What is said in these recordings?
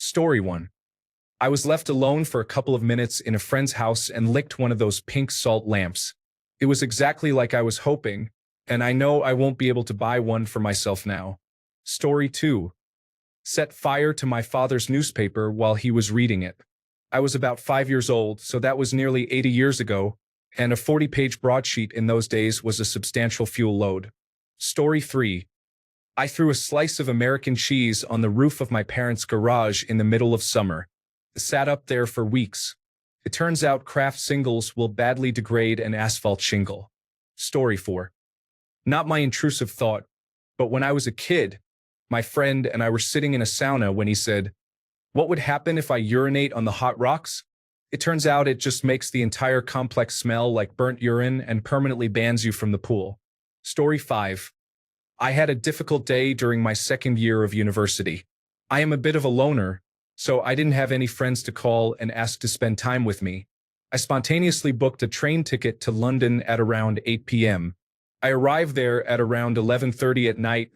Story 1. I was left alone for a couple of minutes in a friend's house and licked one of those pink salt lamps. It was exactly like I was hoping, and I know I won't be able to buy one for myself now. Story 2. Set fire to my father's newspaper while he was reading it. I was about 5 years old, so that was nearly 80 years ago, and a 40-page broadsheet in those days was a substantial fuel load. Story 3. I threw a slice of American cheese on the roof of my parents' garage in the middle of summer. It sat up there for weeks. It turns out Kraft singles will badly degrade an asphalt shingle. Story 4. Not my intrusive thought, but when I was a kid, my friend and I were sitting in a sauna when he said, "What would happen if I urinate on the hot rocks?" It turns out it just makes the entire complex smell like burnt urine and permanently bans you from the pool. Story 5. I had a difficult day during my second year of university. I am a bit of a loner, so I didn't have any friends to call and ask to spend time with me. I spontaneously booked a train ticket to London at around 8 p.m. I arrived there at around 11:30 at night,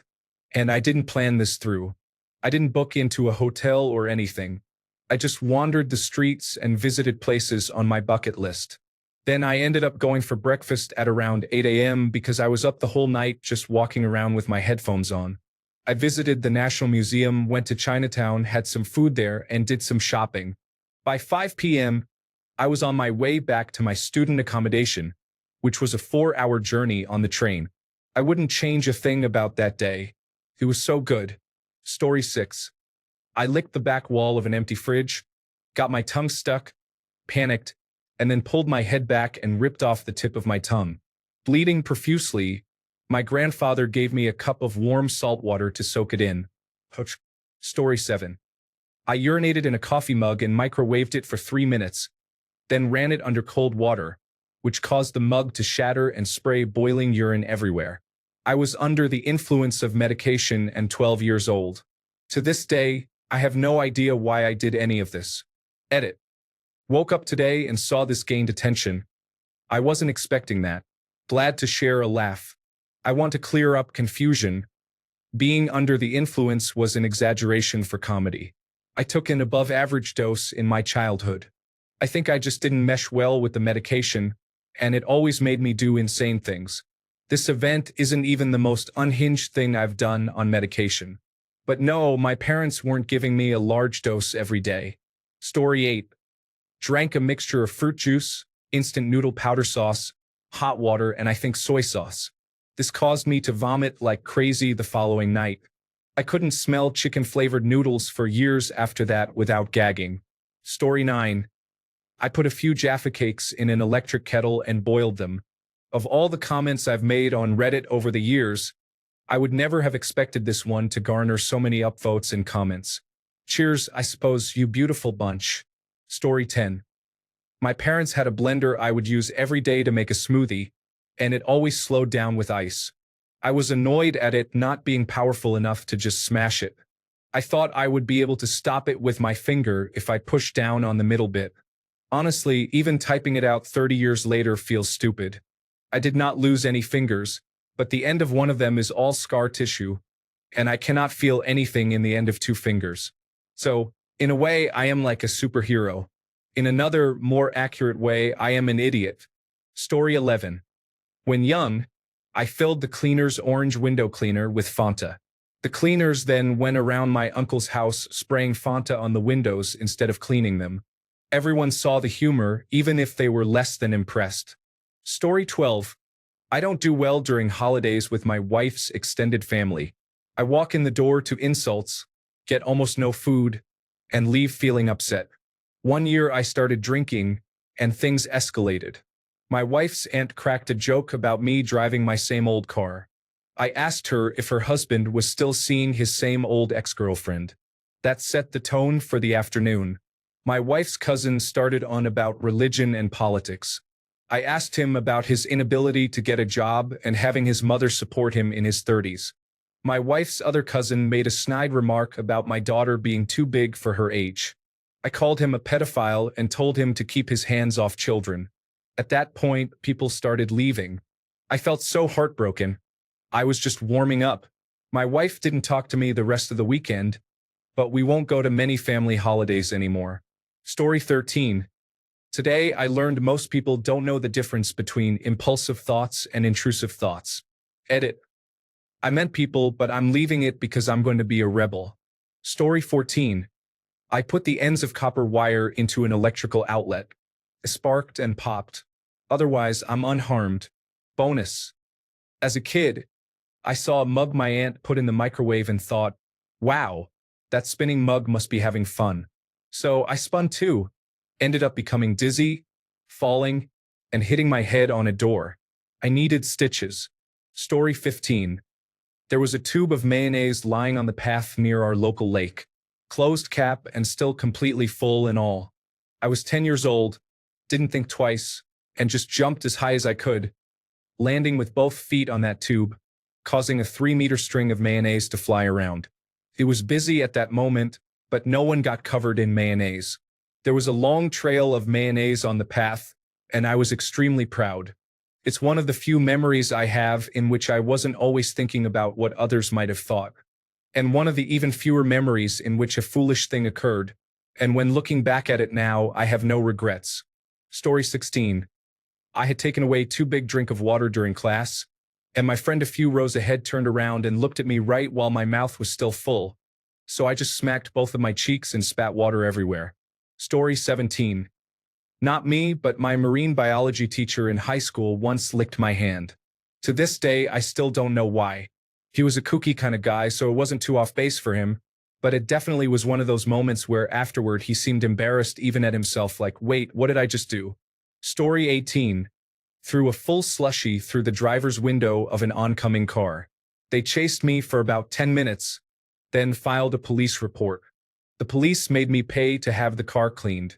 and I didn't plan this through. I didn't book into a hotel or anything. I just wandered the streets and visited places on my bucket list. Then I ended up going for breakfast at around 8 a.m. because I was up the whole night just walking around with my headphones on. I visited the National Museum, went to Chinatown, had some food there, and did some shopping. By 5 p.m., I was on my way back to my student accommodation, which was a 4-hour journey on the train. I wouldn't change a thing about that day. It was so good. Story 6. I licked the back wall of an empty fridge, got my tongue stuck, panicked, and then pulled my head back and ripped off the tip of my tongue. Bleeding profusely, my grandfather gave me a cup of warm salt water to soak it in. Story 7. I urinated in a coffee mug and microwaved it for 3 minutes, then ran it under cold water, which caused the mug to shatter and spray boiling urine everywhere. I was under the influence of medication and 12 years old. To this day, I have no idea why I did any of this. Edit. Woke up today and saw this gained attention. I wasn't expecting that. Glad to share a laugh. I want to clear up confusion. Being under the influence was an exaggeration for comedy. I took an above-average dose in my childhood. I think I just didn't mesh well with the medication, and it always made me do insane things. This event isn't even the most unhinged thing I've done on medication. But no, my parents weren't giving me a large dose every day. Story 8. Drank a mixture of fruit juice, instant noodle powder sauce, hot water, and I think soy sauce. This caused me to vomit like crazy the following night. I couldn't smell chicken-flavored noodles for years after that without gagging. Story 9. I put a few Jaffa cakes in an electric kettle and boiled them. Of all the comments I've made on Reddit over the years, I would never have expected this one to garner so many upvotes and comments. Cheers, I suppose, you beautiful bunch. Story 10. My parents had a blender I would use every day to make a smoothie, and it always slowed down with ice. I was annoyed at it not being powerful enough to just smash it. I thought I would be able to stop it with my finger if I pushed down on the middle bit. Honestly, even typing it out 30 years later feels stupid. I did not lose any fingers, but the end of one of them is all scar tissue, and I cannot feel anything in the end of 2 fingers. So, in a way, I am like a superhero. In another, more accurate way, I am an idiot. Story 11. When young, I filled the cleaner's orange window cleaner with Fanta. The cleaners then went around my uncle's house spraying Fanta on the windows instead of cleaning them. Everyone saw the humor, even if they were less than impressed. Story 12. I don't do well during holidays with my wife's extended family. I walk in the door to insults, get almost no food, and leave feeling upset. One year I started drinking, and things escalated. My wife's aunt cracked a joke about me driving my same old car. I asked her if her husband was still seeing his same old ex-girlfriend. That set the tone for the afternoon. My wife's cousin started on about religion and politics. I asked him about his inability to get a job and having his mother support him in his 30s. My wife's other cousin made a snide remark about my daughter being too big for her age. I called him a pedophile and told him to keep his hands off children. At that point, people started leaving. I felt so heartbroken. I was just warming up. My wife didn't talk to me the rest of the weekend, but we won't go to many family holidays anymore. Story 13. Today, I learned most people don't know the difference between impulsive thoughts and intrusive thoughts. Edit. I meant people, but I'm leaving it because I'm going to be a rebel. Story 14. I put the ends of copper wire into an electrical outlet. It sparked and popped. Otherwise, I'm unharmed. Bonus. As a kid, I saw a mug my aunt put in the microwave and thought, wow, that spinning mug must be having fun. So I spun too, ended up becoming dizzy, falling, and hitting my head on a door. I needed stitches. Story 15. There was a tube of mayonnaise lying on the path near our local lake, closed cap and still completely full and all. I was 10 years old, didn't think twice, and just jumped as high as I could, landing with both feet on that tube, causing a 3-meter string of mayonnaise to fly around. It was busy at that moment, but no one got covered in mayonnaise. There was a long trail of mayonnaise on the path, and I was extremely proud. It's one of the few memories I have in which I wasn't always thinking about what others might have thought. And one of the even fewer memories in which a foolish thing occurred, and when looking back at it now, I have no regrets. Story 16. I had taken away 2 big drinks of water during class, and my friend a few rows ahead turned around and looked at me right while my mouth was still full. So I just smacked both of my cheeks and spat water everywhere. Story 17. Not me, but my marine biology teacher in high school once licked my hand. To this day, I still don't know why. He was a kooky kind of guy, so it wasn't too off base for him, but it definitely was one of those moments where afterward he seemed embarrassed even at himself, like, wait, what did I just do? Story 18. Threw a full slushie through the driver's window of an oncoming car. They chased me for about 10 minutes, then filed a police report. The police made me pay to have the car cleaned.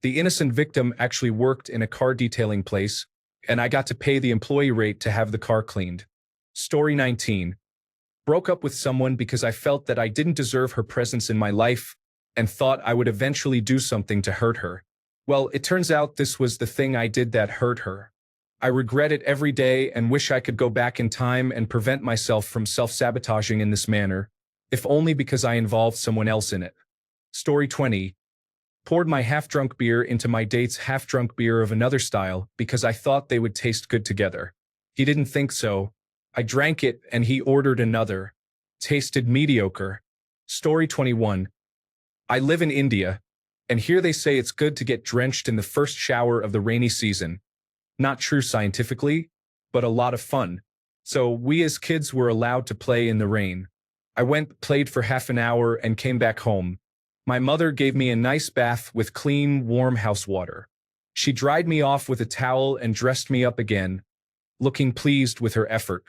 The innocent victim actually worked in a car detailing place, and I got to pay the employee rate to have the car cleaned. Story 19. Broke up with someone because I felt that I didn't deserve her presence in my life and thought I would eventually do something to hurt her. Well, it turns out this was the thing I did that hurt her. I regret it every day and wish I could go back in time and prevent myself from self-sabotaging in this manner, if only because I involved someone else in it. Story 20. Poured my half-drunk beer into my date's half-drunk beer of another style because I thought they would taste good together. He didn't think so. I drank it and he ordered another. Tasted mediocre. Story 21. I live in India, and here they say it's good to get drenched in the first shower of the rainy season. Not true scientifically, but a lot of fun. So we as kids were allowed to play in the rain. I went, played for half an hour, and came back home. My mother gave me a nice bath with clean, warm house water. She dried me off with a towel and dressed me up again, looking pleased with her effort.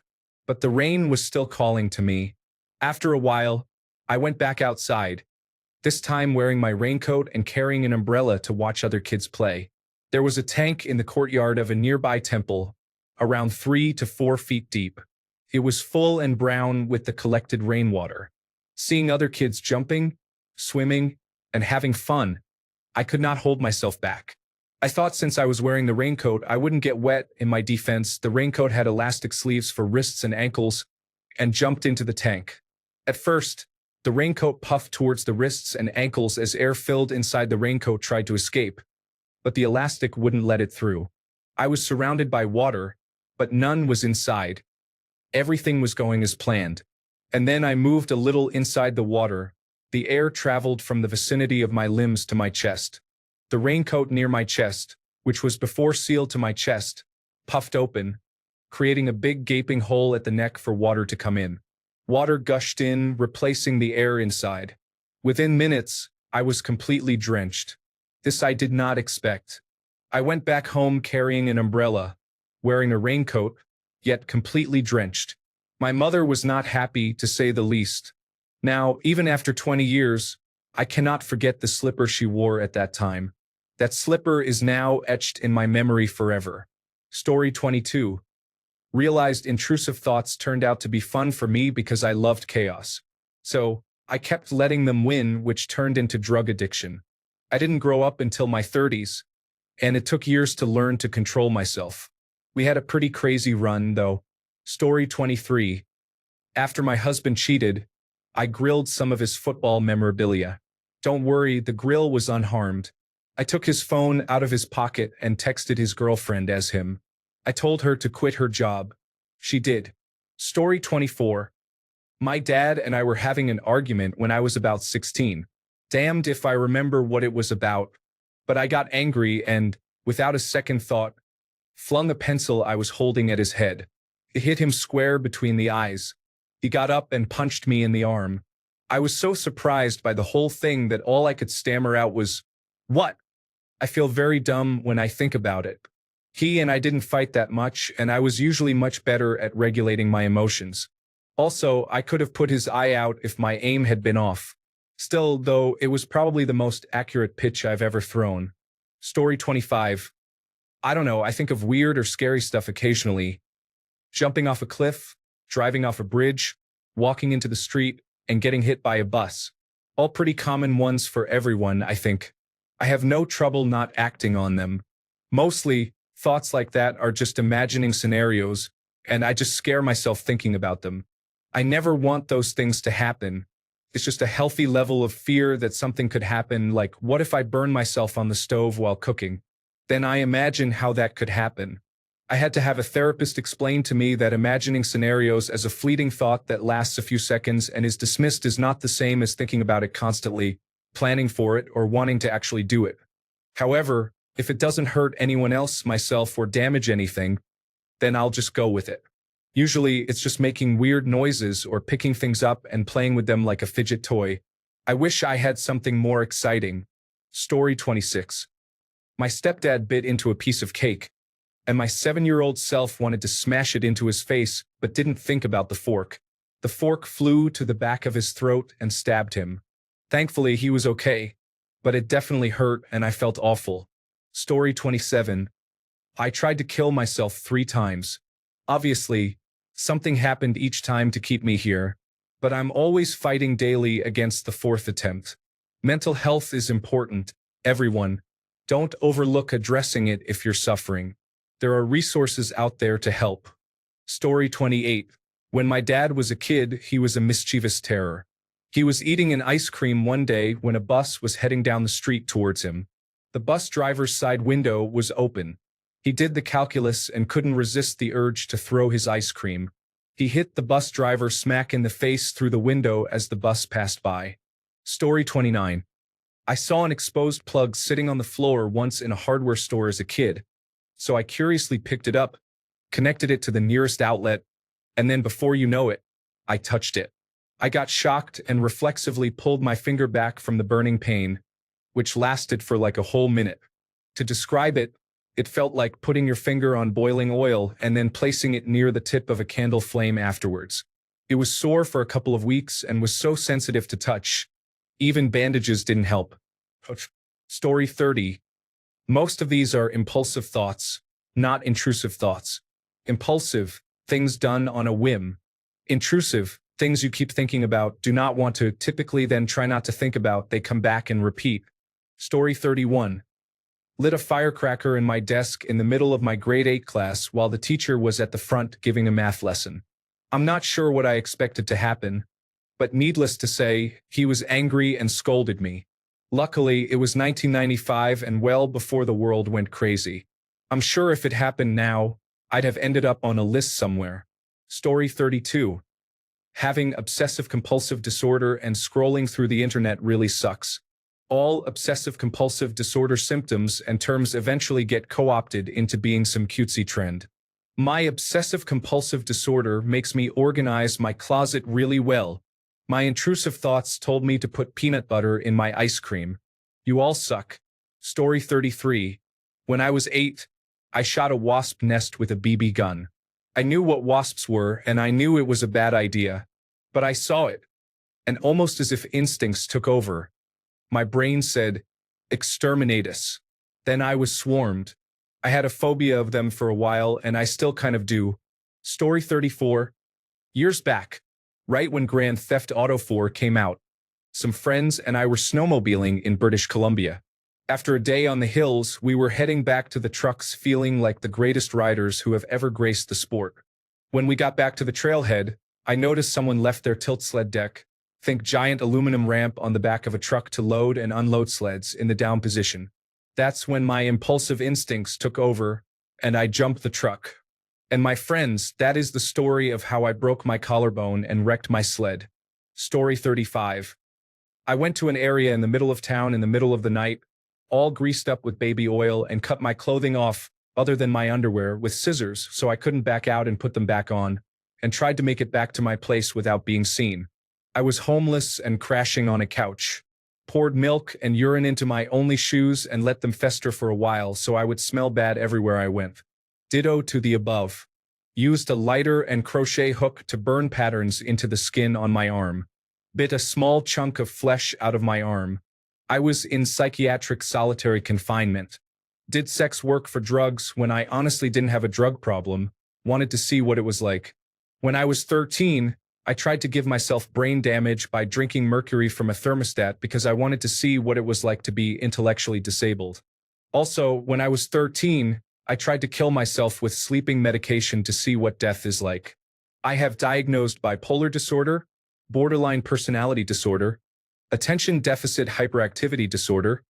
But the rain was still calling to me. After a while, I went back outside, this time wearing my raincoat and carrying an umbrella to watch other kids play. There was a tank in the courtyard of a nearby temple, around 3 to 4 feet deep. It was full and brown with the collected rainwater. Seeing other kids jumping, swimming, and having fun, I could not hold myself back. I thought since I was wearing the raincoat, I wouldn't get wet. In my defense, the raincoat had elastic sleeves for wrists and ankles, and jumped into the tank. At first, the raincoat puffed towards the wrists and ankles as air filled inside the raincoat tried to escape, but the elastic wouldn't let it through. I was surrounded by water, but none was inside. Everything was going as planned. And then I moved a little inside the water. The air traveled from the vicinity of my limbs to my chest. The raincoat near my chest, which was before sealed to my chest, puffed open, creating a big gaping hole at the neck for water to come in. Water gushed in, replacing the air inside. Within minutes, I was completely drenched. This I did not expect. I went back home carrying an umbrella, wearing a raincoat, yet completely drenched. My mother was not happy, to say the least. Now, even after 20 years, I cannot forget the slipper she wore at that time. That slipper is now etched in my memory forever. Story 22. Realized intrusive thoughts turned out to be fun for me because I loved chaos. So, I kept letting them win, which turned into drug addiction. I didn't grow up until my 30s, and it took years to learn to control myself. We had a pretty crazy run, though. Story 23. After my husband cheated, I grilled some of his football memorabilia. Don't worry, the grill was unharmed. I took his phone out of his pocket and texted his girlfriend as him. I told her to quit her job. She did. Story 24. My dad and I were having an argument when I was about 16. Damned if I remember what it was about. But I got angry and, without a second thought, flung the pencil I was holding at his head. It hit him square between the eyes. He got up and punched me in the arm. I was so surprised by the whole thing that all I could stammer out was, "What?" I feel very dumb when I think about it. He and I didn't fight that much, and I was usually much better at regulating my emotions. Also, I could have put his eye out if my aim had been off. Still, though, it was probably the most accurate pitch I've ever thrown. Story 25. I don't know, I think of weird or scary stuff occasionally. Jumping off a cliff, driving off a bridge, walking into the street, and getting hit by a bus. All pretty common ones for everyone, I think. I have no trouble not acting on them. Mostly, thoughts like that are just imagining scenarios, and I just scare myself thinking about them. I never want those things to happen. It's just a healthy level of fear that something could happen, like what if I burn myself on the stove while cooking? Then I imagine how that could happen. I had to have a therapist explain to me that imagining scenarios as a fleeting thought that lasts a few seconds and is dismissed is not the same as thinking about it constantly, planning for it, or wanting to actually do it. However, if it doesn't hurt anyone else, myself, or damage anything, then I'll just go with it. Usually, it's just making weird noises or picking things up and playing with them like a fidget toy. I wish I had something more exciting. Story 26. My stepdad bit into a piece of cake, and my 7-year-old self wanted to smash it into his face, but didn't think about the fork. The fork flew to the back of his throat and stabbed him. Thankfully, he was okay, but it definitely hurt and I felt awful. Story 27. I tried to kill myself 3 times. Obviously, something happened each time to keep me here, but I'm always fighting daily against the 4th attempt. Mental health is important, everyone. Don't overlook addressing it if you're suffering. There are resources out there to help. Story 28. When my dad was a kid, he was a mischievous terror. He was eating an ice cream one day when a bus was heading down the street towards him. The bus driver's side window was open. He did the calculus and couldn't resist the urge to throw his ice cream. He hit the bus driver smack in the face through the window as the bus passed by. Story 29. I saw an exposed plug sitting on the floor once in a hardware store as a kid, so I curiously picked it up, connected it to the nearest outlet, and then before you know it, I touched it. I got shocked and reflexively pulled my finger back from the burning pain, which lasted for like a whole minute. To describe it, it felt like putting your finger on boiling oil and then placing it near the tip of a candle flame afterwards. It was sore for a couple of weeks and was so sensitive to touch. Even bandages didn't help. Story 30. Most of these are impulsive thoughts, not intrusive thoughts. Impulsive, things done on a whim. Intrusive, things you keep thinking about, do not want to, typically then try not to think about, they come back and repeat. Story 31. Lit a firecracker in my desk in the middle of my grade 8 class while the teacher was at the front giving a math lesson. I'm not sure what I expected to happen, but needless to say, he was angry and scolded me. Luckily, it was 1995 and well before the world went crazy. I'm sure if it happened now, I'd have ended up on a list somewhere. Story 32. Having obsessive-compulsive disorder and scrolling through the internet really sucks. All obsessive-compulsive disorder symptoms and terms eventually get co-opted into being some cutesy trend. My obsessive-compulsive disorder makes me organize my closet really well. My intrusive thoughts told me to put peanut butter in my ice cream. You all suck. Story 33. When I was 8, I shot a wasp nest with a BB gun. I knew what wasps were and I knew it was a bad idea. But I saw it. And almost as if instincts took over, my brain said, "Exterminate us." Then I was swarmed. I had a phobia of them for a while and I still kind of do. Story 34. Years back, right when Grand Theft Auto 4 came out, some friends and I were snowmobiling in British Columbia. After a day on the hills, we were heading back to the trucks feeling like the greatest riders who have ever graced the sport. When we got back to the trailhead, I noticed someone left their tilt sled deck, Think giant aluminum ramp on the back of a truck to load and unload sleds in the down position. That's when my impulsive instincts took over, and I jumped the truck. And my friends, that is the story of how I broke my collarbone and wrecked my sled. Story 35. I went to an area in the middle of town in the middle of the night, all greased up with baby oil, and cut my clothing off, other than my underwear, with scissors so I couldn't back out and put them back on, and tried to make it back to my place without being seen. I was homeless and crashing on a couch. Poured milk and urine into my only shoes and let them fester for a while so I would smell bad everywhere I went. Ditto to the above. Used a lighter and crochet hook to burn patterns into the skin on my arm. Bit a small chunk of flesh out of my arm. I was in psychiatric solitary confinement. Did sex work for drugs when I honestly didn't have a drug problem. Wanted to see what it was like. When I was 13, I tried to give myself brain damage by drinking mercury from a thermostat because I wanted to see what it was like to be intellectually disabled. Also, when I was 13, I tried to kill myself with sleeping medication to see what death is like. I have diagnosed bipolar disorder, borderline personality disorder, attention deficit hyperactivity disorder,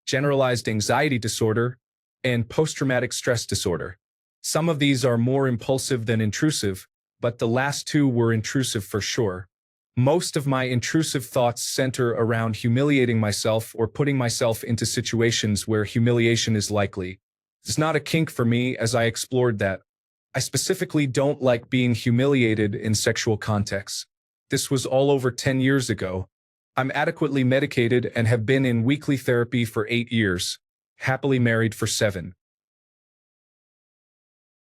generalized anxiety disorder, and post-traumatic stress disorder. Some of these are more impulsive than intrusive, but the last two were intrusive for sure. Most of my intrusive thoughts center around humiliating myself or putting myself into situations where humiliation is likely. It's not a kink for me, as I explored that. I specifically don't like being humiliated in sexual contexts. This was all over 10 years ago. I'm adequately medicated and have been in weekly therapy for 8 years. Happily married for 7.